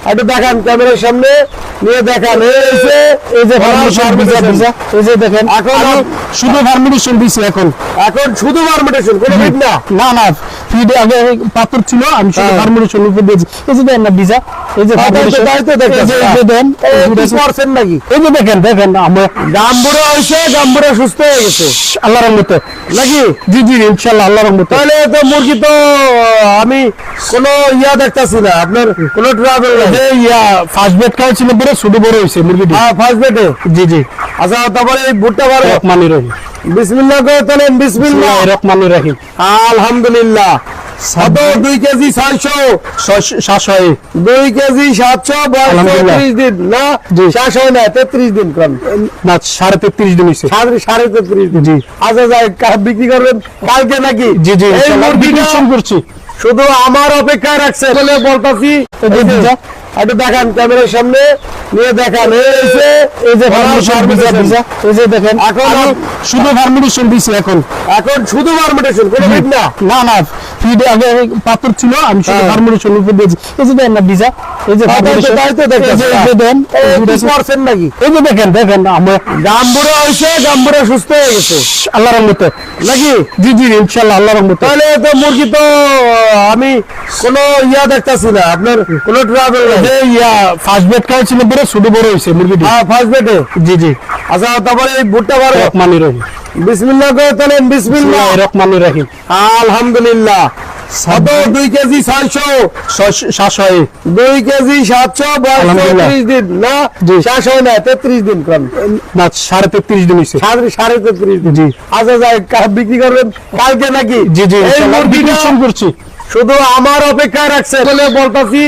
একটু দেখান ক্যামেরার সামনে নিয়ে দেখান। এই যে দেখেন এখন শুধু ফার্মেন্টেশন দিছি এখন শুধু ফার্মেন্টেশন, কোনো ফিড না। না না ফিড আগে পাথর ছিল, আমি শুধু ফার্মেন্টেশন উপর দিয়েছি। এই যে দেখেন না ভিজা, এই যে দেন পারছেন নাকি? এই যে দেখেন আমরা গাম্বুরা হয়েছে, গাম্বুরা সুস্থ হয়ে গেছে আল্লাহর রহমতে নাকি? জি জি ইনশাআল্লাহ আল্লাহর রহমতে। তাহলে তো মুরগি তো আমি কোনো ইয়া দেখতাছি না, আপনার কোনো ট্রাভেল যে ফার্স্ট বেড খাওয়া ছিল বড় ছোট বড় হয়েছে মুরগিটি। হ্যাঁ ফার্স্ট বেডে। জি জি আচ্ছা তারপরে এই ভুট্টা বারো রহমানির রহিম, বিসমিল্লাহ করে তোলেন। বিসমিল্লাহ রহমানির রহিম। আলহামদুলিল্লাহ। কত 2 কেজি 600 2 কেজি 700 32 দিন না, শেষ হয় না 33 দিন কোন না 33.5 দিন হইছে। 33.5 দিন। জি আচ্ছা যাই বিক্রি করবেন কালকে নাকি? জি জি এই ইনশাআল্লাহ মুরগিটা বিক্রি করছি। শুধু আমার অপেক্ষায় রাখছে বলে বলতাছি। একটু দেখান ক্যামেরার সামনে নিয়ে দেখান। এই যে এই যে দেখেন এখন শুধু ফার্মেন্টেশন দিছি এখন শুধু ফার্মেন্টেশন, কোনো ফিড না। না না ফিড আগে পাথর ছিল, আমি শুধু ফার্মেন্টেশন উপর দিয়েছি। এই যে দেখেন না ভিজা, এই যে পারছেন নাকি? এই যে দেখেন আমরা গাম্বুরা হয়েছে, গাম্বুরা সুস্থ হয়ে গেছে আল্লাহর রহমতে নাকি? জি জি ইনশাআল্লাহ আল্লাহর রহমতে। তাহলে তো মুরগি তো আমি কোনো ইয়া দেখতাছি না, আপনার কোনো ট্রাভেল যে ফার্স্ট বেড খাওয়া ছিল বড় ছোট বড় হয়েছে মুরগিটি। হ্যাঁ ফার্স্ট বেডে। জি জি আচ্ছা তারপরে এই ভুট্টা বারো রহমানির রহিম, বিসমিল্লাহ করে তোলেন। বিসমিল্লাহ রহমানির রহিম। আলহামদুলিল্লাহ। কত 2 কেজি 600 2 কেজি 700 32 দিন না, শেষ হয় না 33 দিন কোন না 33.5 দিন হইছে। 33.5 দিন। জি আচ্ছা যাই বিক্রি করবেন কালকে নাকি? জি জি এই ইনশাআল্লাহ মুরগিটা বিক্রি করছি। শুধু আমার অপেক্ষায় রাখছে বলে বলতাছি।